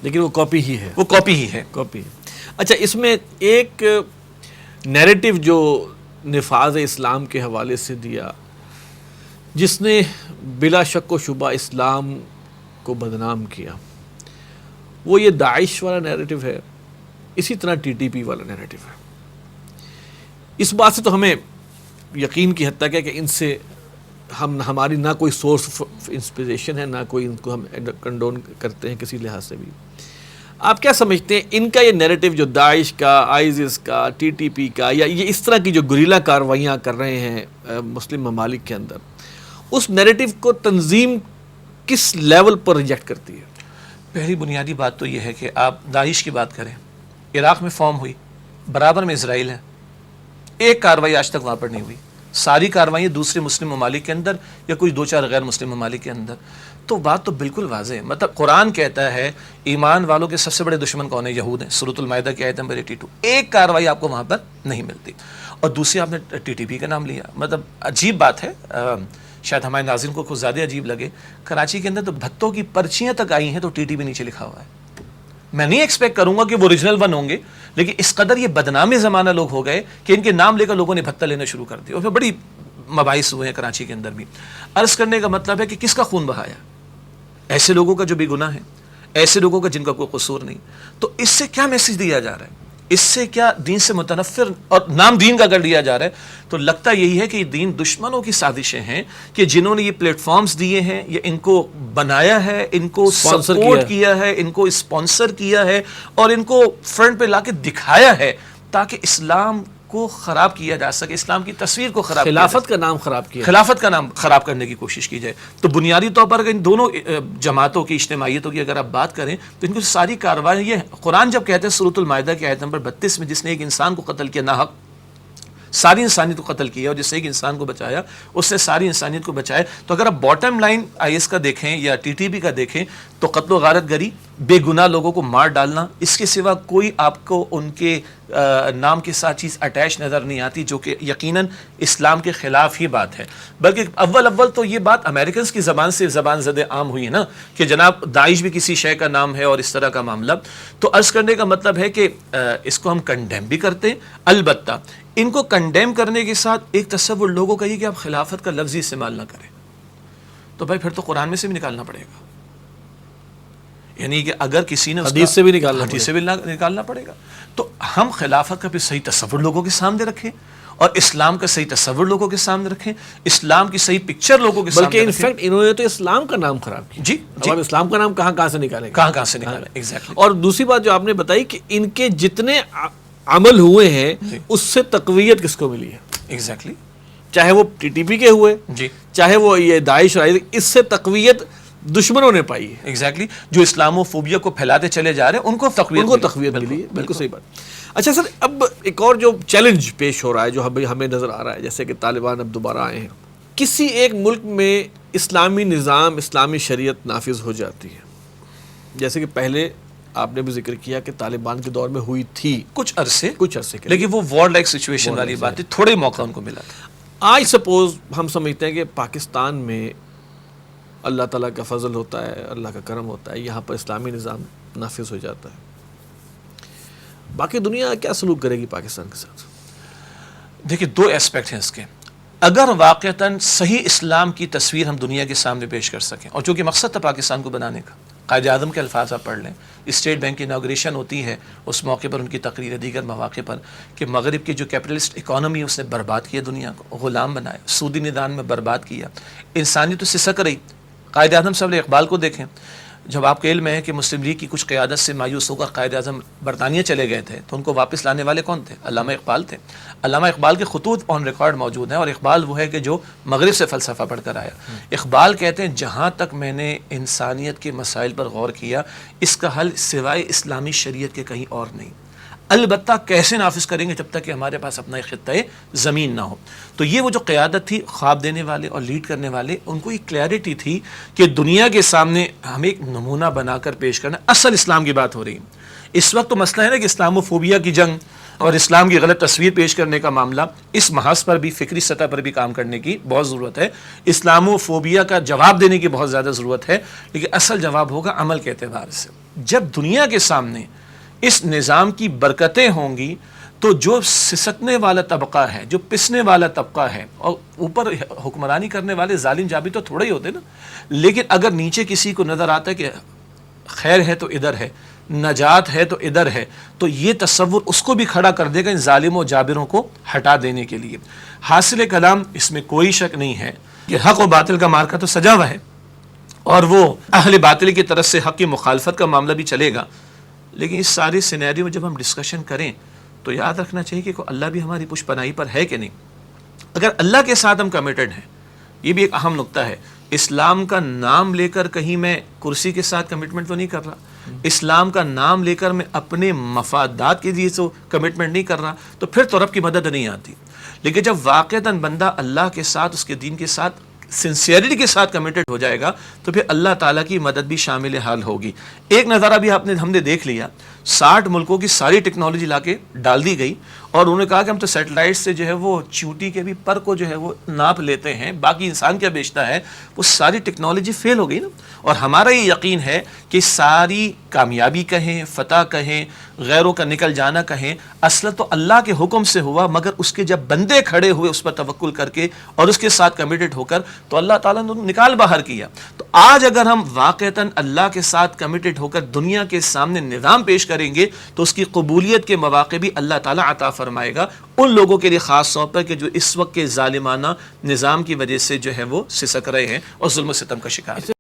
لیکن وہ کاپی ہی ہے. وہ کاپی ہی ہے. کاپی. اچھا اس میں ایک نیریٹو جو نفاذ اسلام کے حوالے سے دیا جس نے بلا شک و شبہ اسلام کو بدنام کیا وہ یہ داعش والا نیریٹو ہے. اسی طرح ٹی ٹی پی والا نیریٹو ہے. اس بات سے تو ہمیں یقین کی حد تک ہے کہ ان سے ہماری نہ کوئی سورس آف انسپریشن ہے نہ کوئی ان کو ہم کنڈون کرتے ہیں کسی لحاظ سے بھی. آپ کیا سمجھتے ہیں ان کا یہ نیریٹو جو داعش کا، آئیزس کا، ٹی ٹی پی کا، یا یہ اس طرح کی جو گریلا کارروائیاں کر رہے ہیں مسلم ممالک کے اندر، اس نیریٹو کو تنظیم کس لیول پر ریجیکٹ کرتی ہے؟ پہلی بنیادی بات تو یہ ہے کہ آپ داعش کی بات کریں، عراق میں فارم ہوئی، برابر میں اسرائیل ہے، ایک کارروائی آج تک وہاں پر نہیں ہوئی. ساری کارروائیاں دوسرے مسلم ممالک کے اندر یا کچھ دو چار غیر مسلم ممالک کے اندر. تو بات تو بالکل واضح ہے. مطلب قرآن کہتا ہے ایمان والوں کے سب سے بڑے دشمن کون ہیں؟ یہود ہیں. سورۃ المائدہ کی آیت نمبر 82. ایک کارروائی آپ کو وہاں پر نہیں ملتی. اور دوسری آپ نے ٹی ٹی پی کا نام لیا. مطلب عجیب بات ہے، شاید ہمارے ناظرین کو کچھ زیادہ عجیب لگے، کراچی کے اندر تو بھتوں کی پرچیاں تک آئی ہیں تو ٹی ٹی پی نیچے لکھا ہوا ہے. میں نہیں ایکسپیکٹ کروں گا کہ وہ اوریجنل ون ہوں گے، لیکن اس قدر یہ بدنام زمانہ لوگ ہو گئے کہ ان کے نام لے کر لوگوں نے بھتہ لینا شروع کر دیا. اور پھر بڑی مباحث ہوئے ہیں کراچی کے اندر بھی. عرض کرنے کا مطلب ہے کہ کس کا خون بہایا؟ ایسے لوگوں کا جو بے گناہ ہیں، ایسے لوگوں کا جن کا کوئی قصور نہیں. تو اس سے کیا میسج دیا جا رہا ہے؟ اس سے کیا دین سے متنفر اور نام دین کا اگر لیا جا رہا ہے تو لگتا یہی ہے کہ یہ دین دشمنوں کی سازشیں ہیں کہ جنہوں نے یہ پلیٹ فارمز دیے ہیں، یہ ان کو بنایا ہے، ان کو سپورٹ کیا ہے، ان کو اسپانسر کیا ہے اور ان کو فرنٹ پہ لا کے دکھایا ہے تاکہ اسلام کو خراب کیا جا سکے، اسلام کی تصویر کو خراب، خلافت کا نام خراب کیا، خلافت کا نام خراب کرنے کی کوشش کی جائے. تو بنیادی طور پر ان دونوں جماعتوں کی اجتماعیتوں کی اگر آپ بات کریں تو ان کی ساری کارروائی، یہ قرآن جب کہتے ہیں سورۃ المائدہ کی آیت نمبر 32 میں، جس نے ایک انسان کو قتل کیا ناحق، ساری انسانیت کو قتل کیا، اور جس سے ایک انسان کو بچایا اس نے ساری انسانیت کو بچایا. تو اگر آپ باٹم لائن آئی ایس کا دیکھیں یا ٹی ٹی پی کا دیکھیں تو قتل و غارت گری، بے گناہ لوگوں کو مار ڈالنا، اس کے سوا کوئی آپ کو ان کے نام کے ساتھ چیز اٹیچ نظر نہیں آتی، جو کہ یقیناً اسلام کے خلاف ہی بات ہے. بلکہ اول تو یہ بات امریکنز کی زبان سے زبان زد عام ہوئی ہے نا کہ جناب داعش بھی کسی شے کا نام ہے اور اس طرح کا معاملہ. تو عرض کرنے کا مطلب ہے کہ اس کو ہم کنڈیم بھی کرتے ہیں. البتہ ان کو کنڈیم کرنے کے ساتھ ایک تصور لوگوں کا یہ کہ آپ خلافت کا لفظی استعمال نہ کریں. تو بھائی پھر تو قرآن میں سے بھی نکالنا پڑے گا، یعنی کہ اگر کسی نے حدیث سے بھی نکالنا پڑے گا. تو ہم خلافت کا بھی صحیح تصور لوگوں کے سامنے رکھیں اور اسلام کا صحیح تصور لوگوں کے سامنے رکھیں، اسلام کی صحیح پکچر لوگوں کے سامنے رکھیں. بلکہ انفیکٹ انہوں نے تو اسلام کا نام خراب کیا. جی اب اسلام کا نام کہاں سے نکالیں، کہاں سے نکالیں. ایگزیکٹلی. اور دوسری بات جو آپ نے بتائی کہ ان کے جتنے عمل ہوئے ہیں اس سے تقویت کس کو ملی ہے؟ ایگزیکٹلی. چاہے وہ ٹی ٹی پی کے ہوئے، جی، چاہے وہ یہ داعش اور اس سے تقویت دشمنوں نے پائی ہے. ایگزیکٹلی. جو اسلام و فوبیا کو پھیلاتے چلے جا رہے ہیں ان کو تقویت ملی ہے. بالکل صحیح بات. اچھا سر، اب ایک اور جو چیلنج پیش ہو رہا ہے جو ہمیں نظر آ رہا ہے، جیسے کہ طالبان اب دوبارہ آئے ہیں، کسی ایک ملک میں اسلامی نظام، اسلامی شریعت نافذ ہو جاتی ہے، جیسے کہ پہلے آپ نے بھی ذکر کیا کہ طالبان کے دور میں ہوئی تھی کچھ عرصے کے، لیکن وہ وار لائک سچویشن والی بات ہے، تھوڑے موقع ان کو ملا تھا. آج سپوز ہم سمجھتے ہیں کہ پاکستان میں اللہ تعالیٰ کا فضل ہوتا ہے، اللہ کا کرم ہوتا ہے، یہاں پر اسلامی نظام نافذ ہو جاتا ہے، باقی دنیا کیا سلوک کرے گی پاکستان کے ساتھ؟ دیکھیں دو اسپیکٹ ہیں اس کے. اگر واقعتاً صحیح اسلام کی تصویر ہم دنیا کے سامنے پیش کر سکیں، اور جو کہ مقصد تھا پاکستان کو بنانے کا، قائد اعظم کے الفاظ آپ پڑھ لیں، اسٹیٹ بینک کی اناگوریشن ہوتی ہے، اس موقع پر ان کی تقریر دیگر مواقع پر کہ مغرب کی جو کیپٹلسٹ اکانومی اس نے برباد کیا، دنیا کو غلام بنایا، سودی نظام میں برباد کیا، انسانیت اس سے سک رہی. قائد اعظم صاحب اقبال کو دیکھیں، جب آپ کے علم ہے کہ مسلم لیگ کی کچھ قیادت سے مایوس ہو کر قائد اعظم برطانیہ چلے گئے تھے تو ان کو واپس لانے والے کون تھے؟ علامہ اقبال تھے. علامہ اقبال کے خطوط آن ریکارڈ موجود ہیں، اور اقبال وہ ہے کہ جو مغرب سے فلسفہ پڑھ کر آیا. اقبال کہتے ہیں جہاں تک میں نے انسانیت کے مسائل پر غور کیا، اس کا حل سوائے اسلامی شریعت کے کہیں اور نہیں. البتہ کیسے نافذ کریں گے جب تک کہ ہمارے پاس اپنا ایک خطہ زمین نہ ہو. تو یہ وہ جو قیادت تھی، خواب دینے والے اور لیڈ کرنے والے، ان کو یہ کلیئرٹی تھی کہ دنیا کے سامنے ہمیں ایک نمونہ بنا کر پیش کرنا. اصل اسلام کی بات ہو رہی ہے اس وقت. تو مسئلہ ہے نا کہ اسلام و فوبیا کی جنگ اور اسلام کی غلط تصویر پیش کرنے کا معاملہ، اس محاذ پر بھی فکری سطح پر بھی کام کرنے کی بہت ضرورت ہے. اسلامو فوبیا کا جواب دینے کی بہت زیادہ ضرورت ہے، لیکن اصل جواب ہوگا عمل کے اعتبار سے. جب دنیا کے سامنے اس نظام کی برکتیں ہوں گی تو جو سسکنے والا طبقہ ہے، جو پسنے والا طبقہ ہے، اور اوپر حکمرانی کرنے والے ظالم جابر تو تھوڑے ہی ہوتے نا، لیکن اگر نیچے کسی کو نظر آتا ہے کہ خیر ہے تو ادھر ہے، نجات ہے تو ادھر ہے، تو یہ تصور اس کو بھی کھڑا کر دے گا ان ظالموں و جابروں کو ہٹا دینے کے لیے. حاصل کلام اس میں کوئی شک نہیں ہے کہ حق و باطل کا مارکا تو سجا ہوا ہے، اور وہ اہل باطل کی طرف سے حق کی مخالفت کا معاملہ بھی چلے گا. لیکن اس سارے سینیریو میں جب ہم ڈسکشن کریں تو یاد رکھنا چاہیے کہ اللہ بھی ہماری پشت پناہی پر ہے کہ نہیں. اگر اللہ کے ساتھ ہم کمیٹڈ ہیں، یہ بھی ایک اہم نقطہ ہے. اسلام کا نام لے کر کہیں میں کرسی کے ساتھ کمٹمنٹ تو نہیں کر رہا، اسلام کا نام لے کر میں اپنے مفادات کے لیے تو کمٹمنٹ نہیں کر رہا، تو پھر تو رب کی مدد نہیں آتی. لیکن جب واقعتاً بندہ اللہ کے ساتھ، اس کے دین کے ساتھ سنسیئرٹی کے ساتھ کمیٹڈ ہو جائے گا تو پھر اللہ تعالیٰ کی مدد بھی شامل حال ہوگی. ایک نظارہ بھی ہم نے دیکھ لیا، 60 ملکوں کی ساری ٹیکنالوجی لا کے ڈال دی گئی، اور انہوں نے کہا کہ ہم تو سیٹلائٹ سے جو ہے وہ چیونٹی کے بھی پر کو جو ہے وہ ناپ لیتے ہیں، باقی انسان کیا بیچتا ہے. وہ ساری ٹیکنالوجی فیل ہو گئی نا. اور ہمارا یہ یقین ہے کہ ساری کامیابی کہیں، فتح کہیں، غیروں کا نکل جانا کہیں، اصل تو اللہ کے حکم سے ہوا، مگر اس کے جب بندے کھڑے ہوئے اس پر توکل کر کے اور اس کے ساتھ کمیٹڈ ہو کر، تو اللہ تعالیٰ نے نکال باہر کیا. تو آج اگر ہم واقعتاً اللہ کے ساتھ کمیٹڈ ہو کر دنیا کے سامنے نظام پیش کریں گے تو اس کی قبولیت کے مواقع بھی اللہ تعالیٰ عطا فرمائے گا ان لوگوں کے لیے خاص طور پر کہ جو اس وقت کے ظالمانہ نظام کی وجہ سے جو ہے وہ سسک رہے ہیں اور ظلم و ستم کا شکار ہیں.